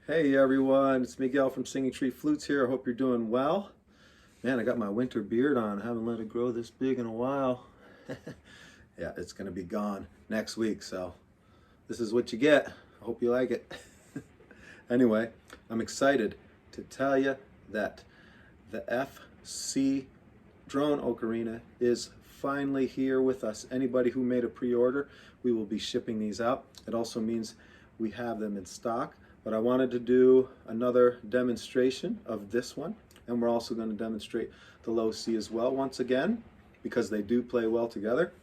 Hey everyone, it's Miguel from Singing Tree Flutes here. I hope you're doing well. Man, I got my winter beard on. I haven't let it grow this big in a while. Yeah, it's gonna be gone next week, so this is what you get. I hope you like it. Anyway, I'm excited to tell you that the FC Drone Ocarina is finally here with us. Anybody who made a pre-order, we will be shipping these out. It also means we have them in stock. But I wanted to do another demonstration of this one, and we're also going to demonstrate the low C as well once again, because they do play well together.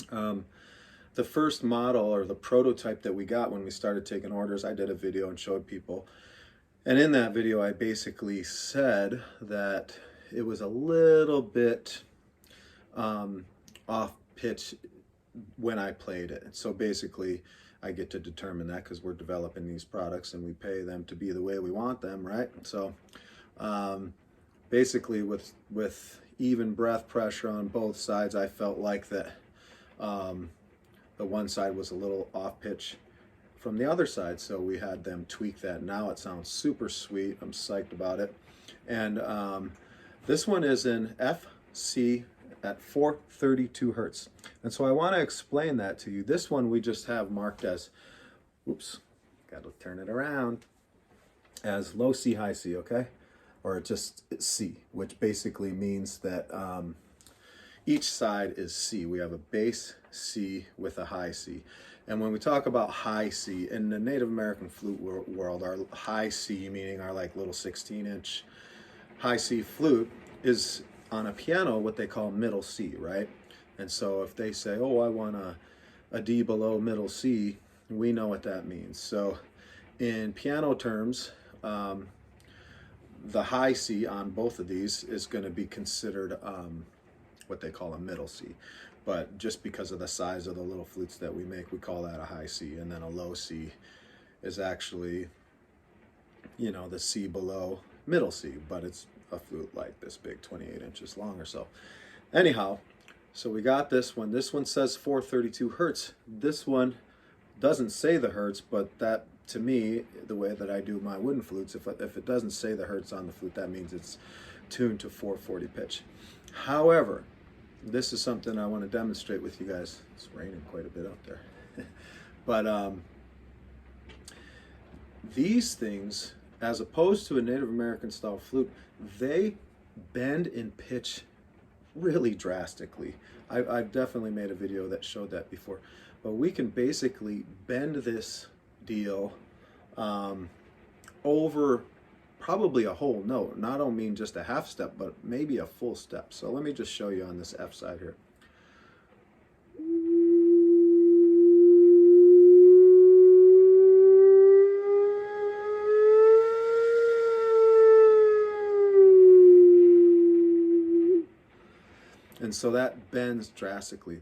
The first model, or the prototype that we got when we started taking orders, I did a video and showed people. And in that video, I basically said that it was a little bit off pitch when I played it. So basically, I get to determine that because we're developing these products and we pay them to be the way we want them, right? So basically with even breath pressure on both sides, I felt like that the one side was a little off pitch from the other side, so we had them tweak that. Now it sounds super sweet. I'm psyched about it. And this one is in F, C, at 432 Hertz. And so I want to explain that to you. This one we just have marked as, oops, got to turn it around, as low C, high C, okay? Or just C, which basically means that each side is C. We have a bass C with a high C. And when we talk about high C, in the Native American flute world, our high C, meaning our like little 16-inch high C flute, is on a piano what they call middle C, right? And so if they say, oh, I want a D below middle C, we know what that means. So in piano terms, the high C on both of these is going to be considered what they call a middle C. But just because of the size of the little flutes that we make, we call that a high C. And then a low C is actually, you know, the C below middle C, but it's a flute like this big, 28 inches long or so. Anyhow, so we got this one. This one says 432 Hertz. This one doesn't say the Hertz, but that, to me, the way that I do my wooden flutes, if it doesn't say the Hertz on the flute, that means it's tuned to 440 pitch. However, this is something I want to demonstrate with you guys. It's raining quite a bit out there. But these things, as opposed to a Native American style flute, they bend in pitch really drastically. I've definitely made a video that showed that before. But we can basically bend this deal over probably a whole note. And I don't mean just a half step, but maybe a full step. So let me just show you on this F side here. And so that bends drastically.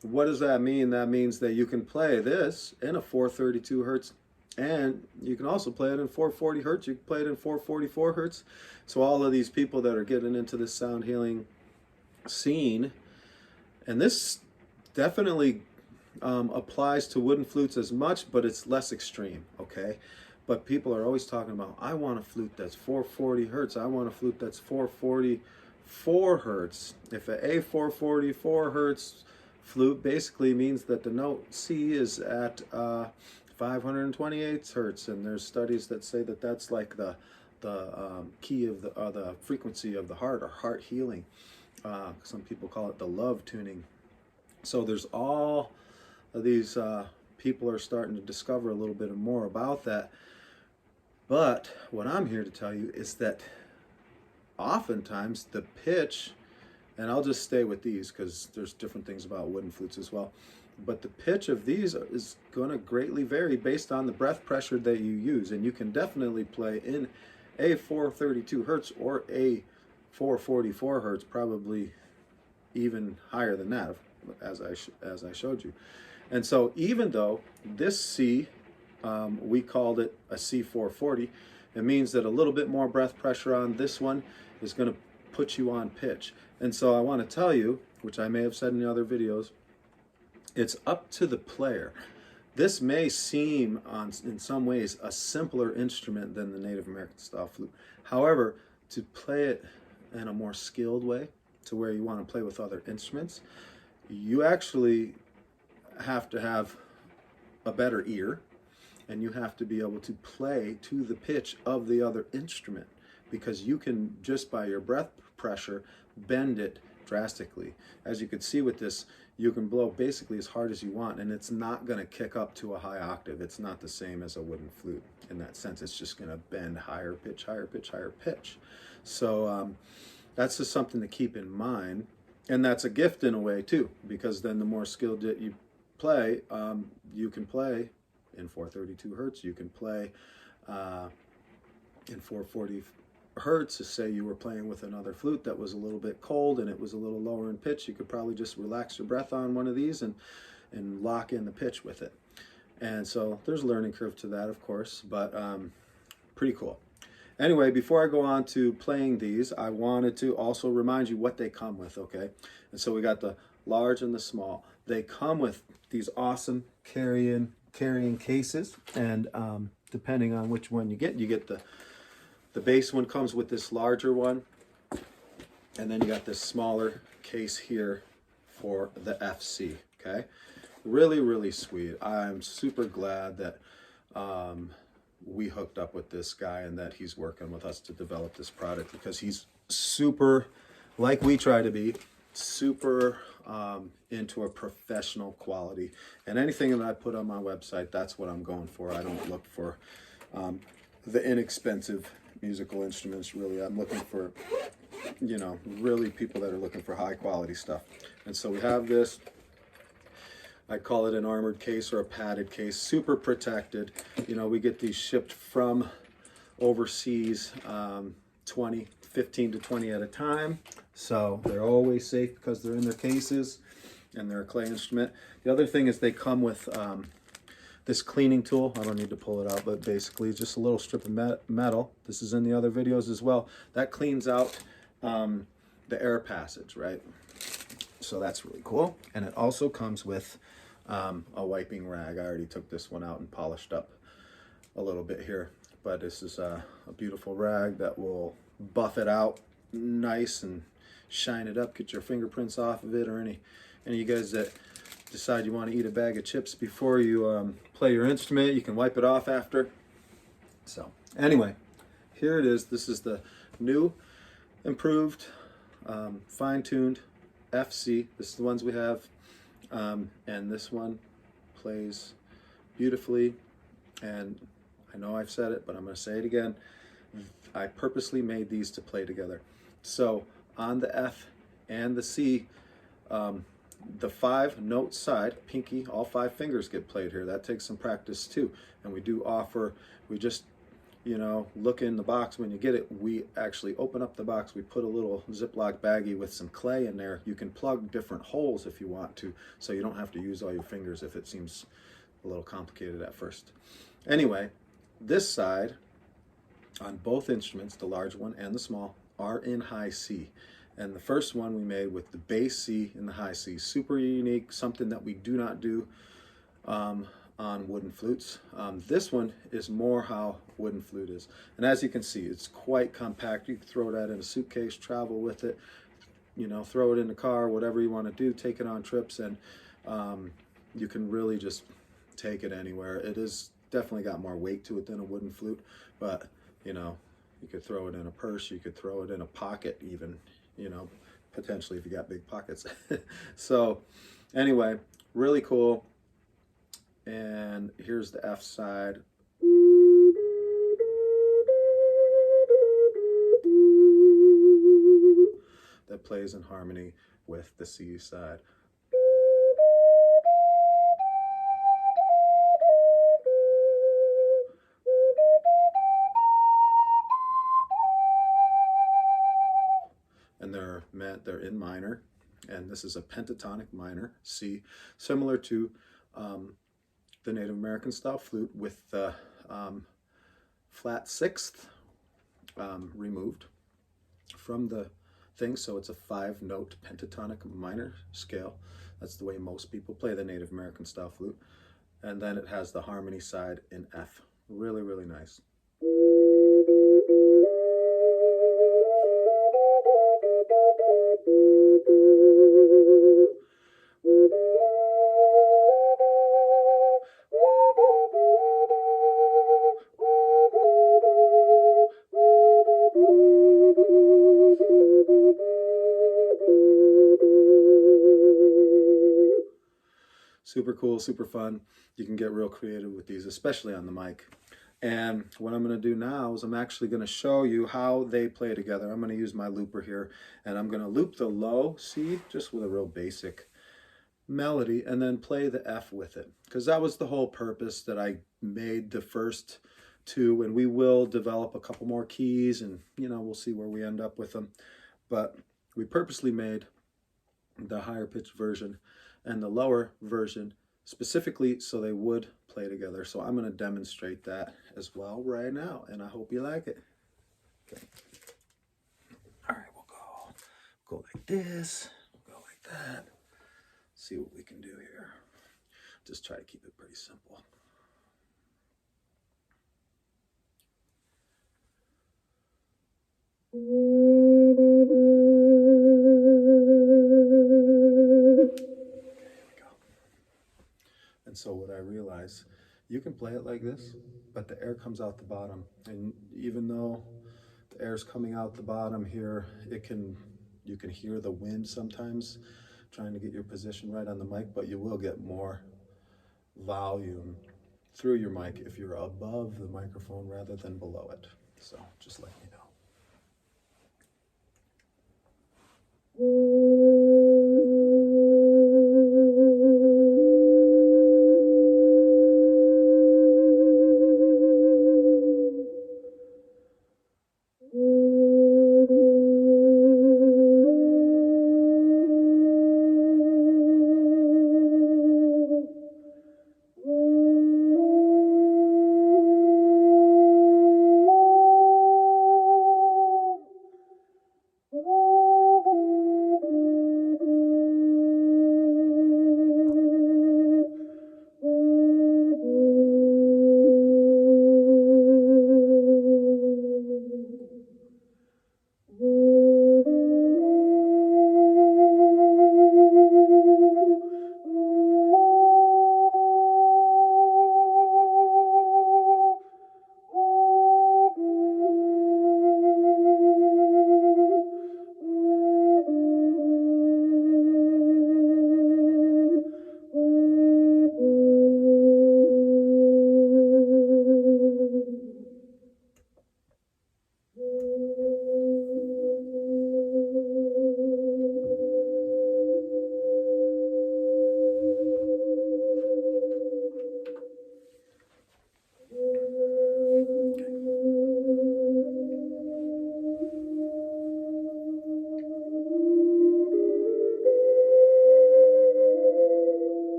What does that mean? That means that you can play this in a 432 Hertz, and you can also play it in 440 Hertz. You can play it in 444 Hertz. So all of these people that are getting into this sound healing scene, and this definitely applies to wooden flutes as much, but it's less extreme, okay? But people are always talking about, I want a flute that's 440 Hertz. I want a flute that's 444 Hertz. If an A444 Hertz flute basically means that the note C is at 528 Hertz, and there's studies that say that that's like the key of the frequency of the heart, or heart healing. Some people call it the love tuning. So there's all of these people are starting to discover a little bit more about that. But what I'm here to tell you is that oftentimes the pitch, and I'll just stay with these because there's different things about wooden flutes as well, but the pitch of these is going to greatly vary based on the breath pressure that you use. And you can definitely play in a 432 Hertz or a 444 Hertz, probably even higher than that, as I showed you. And so even though this C, we called it a C440, it means that a little bit more breath pressure on this one is going to put you on pitch. And so I want to tell you, which I may have said in the other videos, it's up to the player. This may seem in some ways a simpler instrument than the Native American style flute. However, to play it in a more skilled way, to where you want to play with other instruments, you actually have to have a better ear, and you have to be able to play to the pitch of the other instrument, because you can, just by your breath pressure, bend it drastically. As you can see with this, you can blow basically as hard as you want, and it's not going to kick up to a high octave. It's not the same as a wooden flute in that sense. It's just going to bend higher pitch, higher pitch, higher pitch. So that's just something to keep in mind. And that's a gift in a way too, because then the more skilled you play, you can play in 432 hertz, you can play in 440 hertz. To say you were playing with another flute that was a little bit cold and it was a little lower in pitch, you could probably just relax your breath on one of these and lock in the pitch with it. And so there's a learning curve to that, of course, but pretty cool. Anyway, before I go on to playing these, I wanted to also remind you what they come with, okay? And so we got the large and the small. They come with these awesome carrying cases, and depending on which one you get the base one comes with this larger one, and then you got this smaller case here for the FC, okay? Really, really sweet. I'm super glad that we hooked up with this guy and that he's working with us to develop this product, because he's super, like we try to be, super into a professional quality. And anything that I put on my website, that's what I'm going for. I don't look for the inexpensive musical instruments, really. I'm looking for, you know, really people that are looking for high quality stuff. And so we have this, I call it an armored case or a padded case, super protected. You know, we get these shipped from overseas, 15 to 20 at a time. So they're always safe because they're in their cases and they're a clay instrument. The other thing is they come with this cleaning tool. I don't need to pull it out, but basically just a little strip of metal. This is in the other videos as well. That cleans out the air passage, right? So that's really cool. And it also comes with a wiping rag. I already took this one out and polished up a little bit here, but this is a beautiful rag that will buff it out nice and shine it up, get your fingerprints off of it. Or any of you guys that decide you want to eat a bag of chips before you play your instrument, you can wipe it off after. So anyway, here it is. This is the new, improved, fine-tuned FC. This is the ones we have, and this one plays beautifully. And I know I've said it, but I'm going to say it again. I purposely made these to play together. So on the F and the C, the 5-note side, pinky, all 5 fingers get played here. That takes some practice too. And we do offer, we just, you know, look in the box when you get it. We actually open up the box. We put a little Ziploc baggie with some clay in there. You can plug different holes if you want to, so you don't have to use all your fingers if it seems a little complicated at first. Anyway, this side on both instruments, the large one and the small, are in high C. And the first one we made with the bass C and the high C. Super unique, something that we do not do on wooden flutes. This one is more how wooden flute is. And as you can see, it's quite compact. You can throw that in a suitcase, travel with it, you know, throw it in the car, whatever you want to do, take it on trips, and you can really just take it anywhere. It is definitely got more weight to it than a wooden flute, but you know, you could throw it in a purse, you could throw it in a pocket even, you know, potentially if you got big pockets. So anyway, really cool. And here's the F side. That plays in harmony with the C side. And they're in minor, and this is a pentatonic minor C, similar to the Native American style flute, with the flat 6th removed from the thing. So it's a 5-note pentatonic minor scale. That's the way most people play the Native American style flute. and then it has the harmony side in F. Really, really nice. Super cool, super fun. You can get real creative with these, especially on the mic. And what I'm going to do now is I'm actually going to show you how they play together. I'm going to use my looper here, and I'm going to loop the low C just with a real basic melody and then play the F with it, because that was the whole purpose that I made the first two, and we will develop a couple more keys, and we'll see where we end up with them. But we purposely made the higher pitched version and the lower version specifically so they would play together. So I'm going to demonstrate that as well right now, and I hope you like it. Okay. All right, we'll go like this, we'll go like that. See what we can do here. Just try to keep it pretty simple. And so what I realize, you can play it like this, but the air comes out the bottom. And even though the air's coming out the bottom here, you can hear the wind sometimes trying to get your position right on the mic, but you will get more volume through your mic if you're above the microphone rather than below it. So just let me know.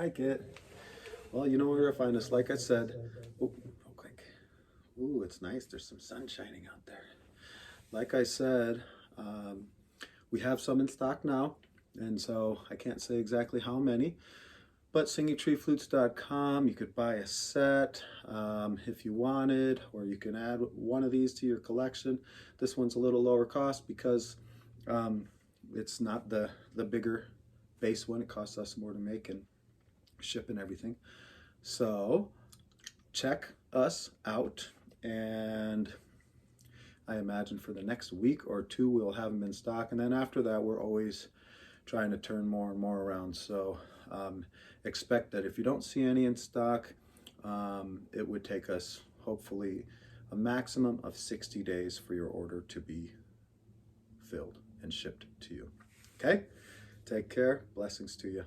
like it. Well, you know where to find us. Like I said, oh, real quick. Ooh, it's nice. There's some sun shining out there. Like I said, we have some in stock now, and so I can't say exactly how many, but singingtreeflutes.com, you could buy a set if you wanted, or you can add one of these to your collection. This one's a little lower cost because it's not the bigger base one. It costs us more to make and ship and everything. So check us out, and I imagine for the next week or two we'll have them in stock, and then after that we're always trying to turn more and more around. So expect that if you don't see any in stock, it would take us hopefully a maximum of 60 days for your order to be filled and shipped to you. Okay? Take care. Blessings to you.